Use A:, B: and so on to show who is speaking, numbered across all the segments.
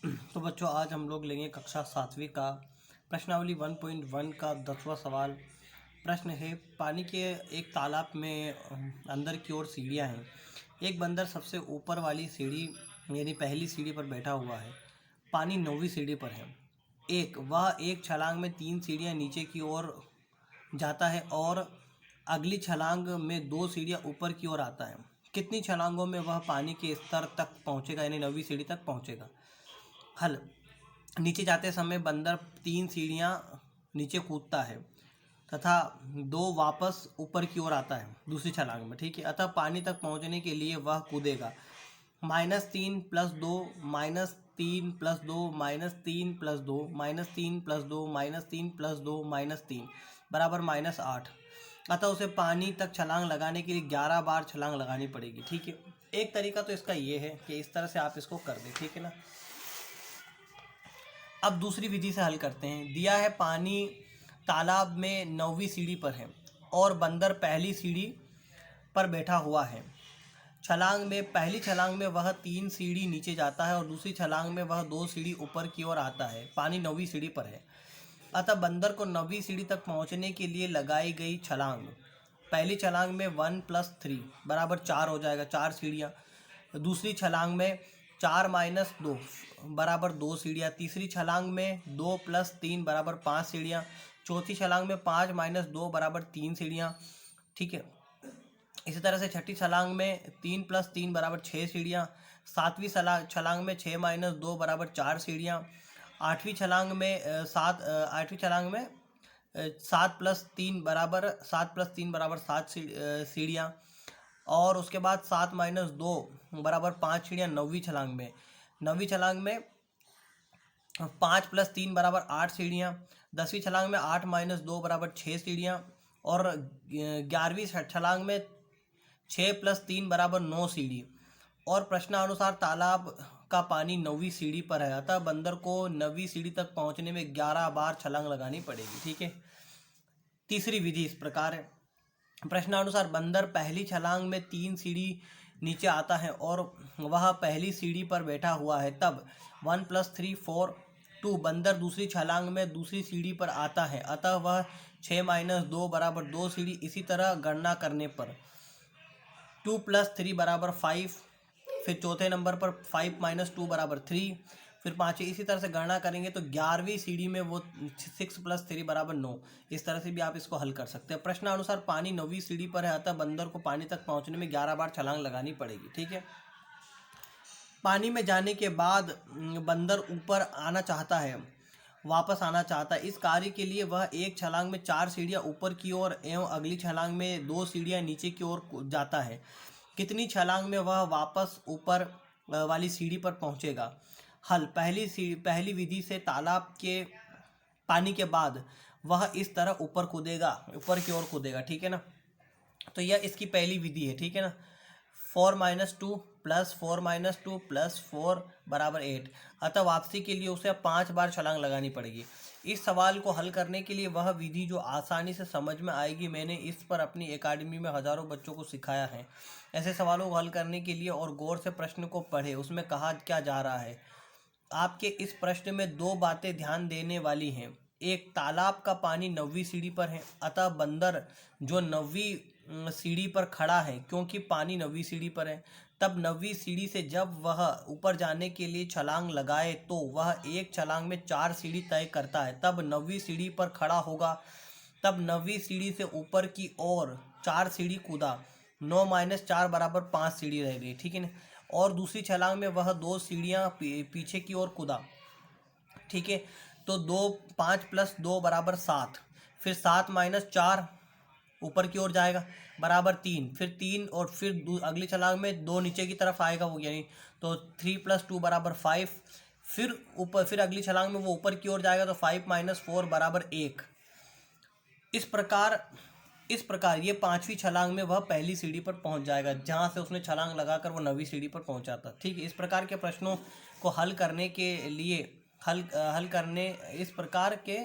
A: तो बच्चों आज हम लोग लेंगे कक्षा 7वीं का प्रश्नावली 1.1 का 10वां सवाल। प्रश्न है पानी के एक तालाब में अंदर की ओर सीढ़ियाँ हैं। एक बंदर सबसे ऊपर वाली सीढ़ी यानी पहली सीढ़ी पर बैठा हुआ है। पानी 9वीं सीढ़ी पर है। वह एक छलांग में 3 सीढ़ियाँ नीचे की ओर जाता है और अगली छलांग में 2 सीढ़ियाँ ऊपर की ओर आता है। कितनी छलांगों में वह पानी के स्तर तक पहुँचेगा यानी 9वीं सीढ़ी तक पहुँचेगा। हल नीचे जाते समय बंदर 3 सीढ़ियाँ नीचे कूदता है तथा 2 वापस ऊपर की ओर आता है दूसरी छलांग में, ठीक है। अतः पानी तक पहुंचने के लिए वह कूदेगा -3 + 2 -3 + 2 -3 + 2 -3 + 2 -3 + 2 -3 बराबर -8। अतः उसे पानी तक छलांग लगाने के लिए 11 बार छलांग लगानी पड़ेगी, ठीक है। एक तरीका तो इसका ये है कि इस तरह से आप इसको कर दें, ठीक है ना। अब दूसरी विधि से हल करते हैं। दिया है पानी तालाब में 9वीं सीढ़ी पर है और बंदर पहली सीढ़ी पर बैठा हुआ है। पहली छलांग में वह 3 सीढ़ी नीचे जाता है और दूसरी छलांग में वह 2 सीढ़ी ऊपर की ओर आता है। पानी 9वीं सीढ़ी पर है। अतः बंदर को 9वीं सीढ़ी तक पहुंचने के लिए लगाई गई छलांग, पहली छलांग में 1 + 3 बराबर 4 हो जाएगा, 4 सीढ़ियाँ। दूसरी छलांग में 4 - 2 बराबर 2 सीढ़ियाँ। तीसरी छलांग में 2 + 3 बराबर 5 सीढ़ियाँ। चौथी छलांग में 5 - 2 बराबर 3 सीढ़ियाँ, ठीक है। इसी तरह से छठी छलांग में 3 + 3 बराबर 6 सीढ़ियाँ। सातवीं छलांग में 6 - 2 बराबर 4 सीढ़ियाँ। आठवीं छलांग में 7 + 3 बराबर 7 सीढ़ियाँ। और उसके बाद 7 - 2 बराबर 5 सीढ़ियाँ नौवीं छलांग में 5 + 3 बराबर 8 सीढ़ियाँ। 10वीं छलांग में 8 - 2 बराबर 6 सीढ़ियाँ। और 11वीं छलांग में 6 + 3 बराबर 9 सीढ़ी। और प्रश्नानुसार तालाब का पानी 9वीं सीढ़ी पर है, अतः बंदर को 9वीं सीढ़ी तक पहुंचने में 11 बार छलांग लगानी पड़ेगी, ठीक है। तीसरी विधि इस प्रकार है। प्रश्नानुसार बंदर पहली छलांग में 3 सीढ़ी नीचे आता है और वह पहली सीढ़ी पर बैठा हुआ है। तब 1 + 3 4 2 बंदर दूसरी छलांग में दूसरी सीढ़ी पर आता है, अतः वह 6 - 2 बराबर 2 सीढ़ी। इसी तरह गणना करने पर 2 + 3 बराबर 5, फिर चौथे नंबर पर 5 - 2 बराबर 3, फिर पाँचवीं। इसी तरह से गणना करेंगे तो 11वीं सीढ़ी में वो 6 + 3 बराबर 9। इस तरह से भी आप इसको हल कर सकते हैं। प्रश्नानुसार पानी 9वीं सीढ़ी पर है, अतः बंदर को पानी तक पहुंचने में 11 बार छलांग लगानी पड़ेगी, ठीक है। पानी में जाने के बाद बंदर ऊपर आना चाहता है, वापस आना चाहता है। इस कार्य के लिए वह एक छलांग में 4 सीढ़ियाँ ऊपर की ओर एवं अगली छलांग में 2 सीढ़ियाँ नीचे की ओर जाता है। कितनी छलांग में वह वापस ऊपर वाली सीढ़ी पर पहुंचेगा। हल पहली विधि से तालाब के पानी के बाद वह इस तरह ऊपर की ओर कूदेगा, ठीक है ना। तो यह इसकी पहली विधि है, ठीक है ना। 4 - 2 + 4 - 2 + 4 बराबर 8। अतः वापसी के लिए उसे 5 बार छलांग लगानी पड़ेगी। इस सवाल को हल करने के लिए वह विधि जो आसानी से समझ में आएगी, मैंने इस पर अपनी एकेडमी में हज़ारों बच्चों को सिखाया है। ऐसे सवालों को हल करने के लिए और गौर से प्रश्न को पढ़े, उसमें कहा क्या जा रहा है। आपके इस प्रश्न में 2 बातें ध्यान देने वाली हैं। एक, तालाब का पानी 9वीं सीढ़ी पर है, अतः बंदर जो 9वीं सीढ़ी पर खड़ा है, क्योंकि पानी 9वीं सीढ़ी पर है। तब 9वीं सीढ़ी से जब वह ऊपर जाने के लिए छलांग लगाए तो वह एक छलांग में 4 सीढ़ी तय करता है। तब 9वीं सीढ़ी पर खड़ा होगा। तब 9वीं सीढ़ी से ऊपर की ओर 4 सीढ़ी कूदा। 9 - 4 बराबर 5 सीढ़ी रह गई, ठीक है ना। और दूसरी छलांग में वह 2 सीढ़ियाँ पीछे की ओर कूदा, ठीक है। तो 5 + 2 बराबर 7, फिर 7 - 4 ऊपर की ओर जाएगा बराबर 3, फिर 3 और फिर अगली छलांग में 2 नीचे की तरफ आएगा वो, यानी तो 3 + 2 बराबर 5, फिर अगली छलांग में वो ऊपर की ओर जाएगा तो 5 - 4 बराबर 1। इस प्रकार ये 5वीं छलांग में वह पहली सीढ़ी पर पहुंच जाएगा जहां से उसने छलांग लगाकर वो 9वीं सीढ़ी पर पहुंचा था, ठीक है। इस प्रकार के प्रश्नों को हल करने के लिए इस प्रकार के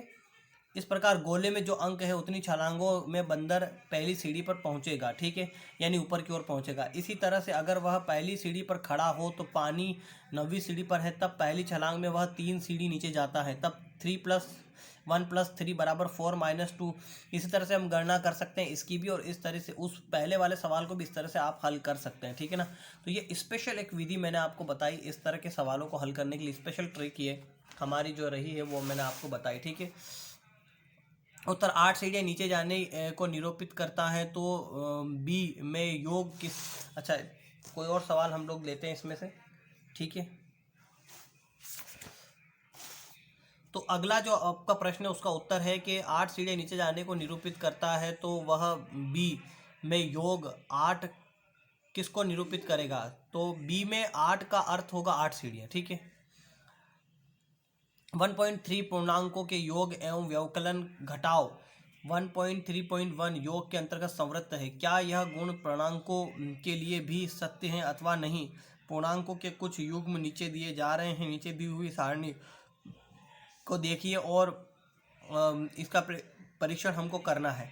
A: इस प्रकार गोले में जो अंक है उतनी छलांगों में बंदर पहली सीढ़ी पर पहुंचेगा, ठीक है, यानी ऊपर की ओर पहुंचेगा। इसी तरह से अगर वह पहली सीढ़ी पर खड़ा हो तो पानी 9वीं सीढ़ी पर है, तब पहली छलांग में वह 3 सीढ़ी नीचे जाता है, तब 3+1+3 बराबर 4-2। इसी तरह से हम गणना कर सकते हैं इसकी भी, और इस तरह से उस पहले वाले सवाल को भी इस तरह से आप हल कर सकते हैं, ठीक है ना। तो ये स्पेशल एक विधि मैंने आपको बताई, इस तरह के सवालों को हल करने के लिए स्पेशल ट्रिक ये हमारी जो रही है वो मैंने आपको बताई, ठीक है। उत्तर 8 सीढ़ियाँ नीचे जाने को निरूपित करता है, तो बी में योग किस। अच्छा, कोई और सवाल हम लोग लेते हैं इसमें से, ठीक है। तो अगला जो आपका प्रश्न है उसका उत्तर है कि 8 सीढ़ियाँ नीचे जाने को निरूपित करता है, तो वह बी में योग 8 किसको निरूपित करेगा। तो बी में 8 का अर्थ होगा 8 सीढ़ियाँ, ठीक है। 1.3 पूर्णांकों के योग एवं व्यवकलन घटाव 1.3.1 योग के अंतर्गत संवृत्त है। क्या यह गुण पूर्णांकों के लिए भी सत्य है अथवा नहीं। पूर्णांकों के कुछ युग्म नीचे दिए जा रहे हैं, नीचे दी हुई सारणी को देखिए और इसका परीक्षण हमको करना है,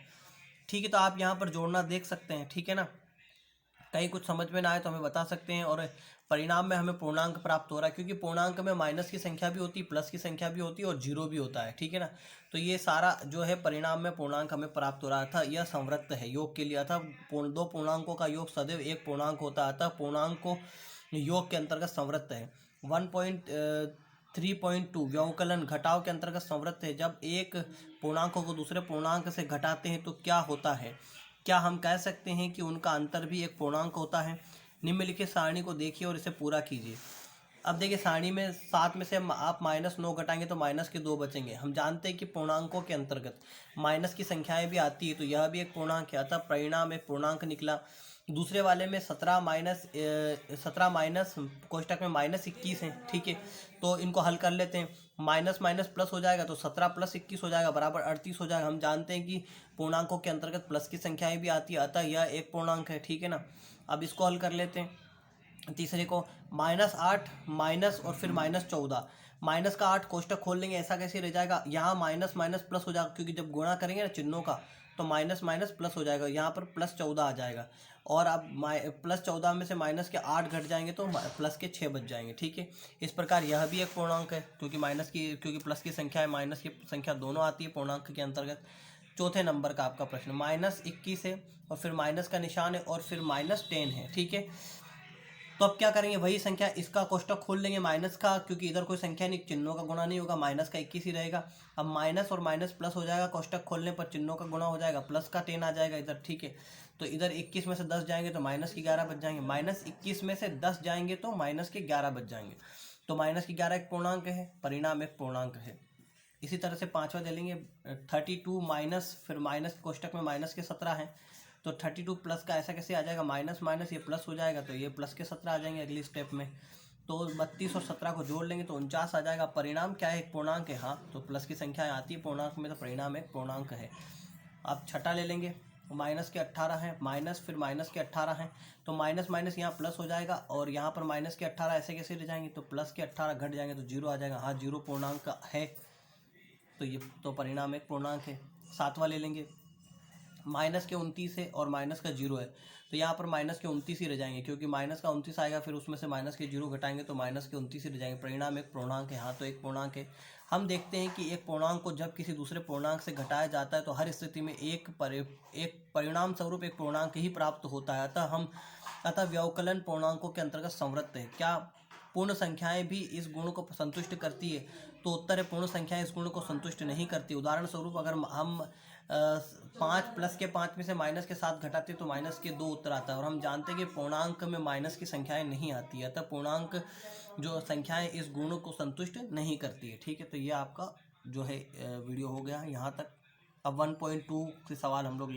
A: ठीक है। तो आप यहाँ पर जोड़ना देख सकते हैं, ठीक है ना। कहीं कुछ समझ में ना आए तो हमें बता सकते हैं, और परिणाम में हमें पूर्णांक प्राप्त हो रहा है, क्योंकि पूर्णांक में माइनस की संख्या भी होती है, प्लस की संख्या भी होती है और जीरो भी होता है, ठीक है ना। तो ये सारा जो है परिणाम में पूर्णांक हमें प्राप्त हो रहा था, यह संवृत्त है योग के लिए। अतः दो पूर्णांकों का योग सदैव एक पूर्णांक होता है, अतः पूर्णांक को योग के अंतर्गत संवृत्त है। 1.3.2 व्यवकलन घटाव के अंतर्गत संवृत्त है। जब एक पूर्णांक को दूसरे पूर्णांक से घटाते हैं तो क्या होता है। क्या हम कह सकते हैं कि उनका अंतर भी एक पूर्णांक होता है। निम्नलिखित सारणी को देखिए और इसे पूरा कीजिए। अब देखिए सारणी में 7 में से आप -9 घटाएंगे तो माइनस के 2 बचेंगे। हम जानते हैं कि पूर्णांकों के अंतर्गत माइनस की संख्याएं भी आती है, तो यह भी एक पूर्णांक है, अतः परिणाम एक पूर्णांक निकला। दूसरे वाले में 17 माइनस कोष्टक में -21 है, ठीक है। तो इनको हल कर लेते हैं, माइनस माइनस प्लस हो जाएगा तो 17 + 21 हो जाएगा बराबर 38 हो जाएगा। हम जानते हैं कि पूर्णांकों के अंतर्गत प्लस की संख्याएं भी आती है, अतः यह एक पूर्णांक है, ठीक है ना। अब इसको हल कर लेते हैं। तीसरे को -8 माइनस और फिर -14, माइनस का 8 कोष्टक खोल लेंगे, ऐसा कैसे रह जाएगा। यहाँ माइनस माइनस प्लस हो जाएगा, क्योंकि जब गुणा करेंगे ना चिन्हों का तो माइनस माइनस प्लस हो जाएगा, यहाँ पर +14 आ जाएगा। और अब +14 में से माइनस के 8 घट जाएंगे तो प्लस के 6 बच जाएंगे, ठीक है। इस प्रकार यह भी एक पूर्णांक है, क्योंकि प्लस की संख्या है, माइनस की संख्या दोनों आती है पूर्णांक के अंतर्गत। चौथे नंबर का आपका प्रश्न -21 है और फिर माइनस का निशान है और फिर -10 है, ठीक है। तो अब क्या करेंगे, वही संख्या इसका कोष्टक खोल लेंगे माइनस का, क्योंकि इधर कोई संख्या नहीं, चिन्हों का गुणा नहीं होगा, माइनस का 21 ही रहेगा। अब माइनस और माइनस प्लस हो जाएगा, कोष्टक खोलने पर चिन्हों का गुणा हो जाएगा, प्लस का 10 आ जाएगा इधर, ठीक है। तो इधर 21 में से 10 जाएंगे तो माइनस के 11 बच जाएंगे, -21 में से 10 जाएंगे तो माइनस के 11 बच जाएंगे। तो माइनस की 11 एक पूर्णांक है, परिणाम एक पूर्णांक है। इसी तरह से पांचवा दे लेंगे 32 माइनस, फिर माइनस कोष्टक में माइनस के 17 हैं, तो 32 प्लस का ऐसा कैसे आ जाएगा, माइनस माइनस ये प्लस हो जाएगा, तो ये प्लस के 17 आ जाएंगे अगली स्टेप में। तो 32 और 17 को जोड़ लेंगे तो 49 आ जाएगा। परिणाम क्या है, एक पूर्णांक है, हाँ। तो प्लस की संख्या आती है पूर्णांक में, तो परिणाम एक पूर्णांक है। अब छठा ले लेंगे, माइनस के 18 हैं, माइनस फिर माइनस के 18 हैं, तो माइनस माइनस यहाँ प्लस हो जाएगा, और यहाँ पर माइनस के 18 ऐसे कैसे रह जाएंगे, तो प्लस के 18 घट जाएंगे तो 0 आ जाएगा, हाँ 0 पूर्णांक है। तो ये तो परिणाम एक पूर्णांक है। सातवां ले लेंगे, माइनस के 29 है और माइनस का 0 है, तो यहाँ पर माइनस के 29 ही रह जाएंगे, क्योंकि माइनस का 29 आएगा, फिर उसमें से माइनस के 0 घटाएंगे तो माइनस के 29 ही रह जाएंगे। परिणाम एक पूर्णांक है, हाँ तो एक पूर्णांक है। हम देखते हैं कि एक पूर्णांक को जब किसी दूसरे पूर्णांक से घटाया जाता है तो हर स्थिति में एक परिणाम स्वरूप एक पूर्णांक ही प्राप्त होता है, अतः व्यवकलन पूर्णांकों के अंतर्गत संवृत्त है। क्या पूर्ण संख्याएं भी इस गुण को संतुष्ट करती है, तो उत्तर है पूर्ण संख्याएं इस गुण को संतुष्ट नहीं करती। उदाहरण स्वरूप अगर हम 5 प्लस के 5 में से माइनस के 7 घटाते तो माइनस के 2 उत्तर आता है, और हम जानते हैं कि पूर्णांक में माइनस की संख्याएं नहीं आती है, अतः पूर्णांक जो संख्याएं इस गुण को संतुष्ट नहीं करती है, ठीक है। तो ये आपका जो है वीडियो हो गया यहाँ तक। अब 1.2 के सवाल हम लोग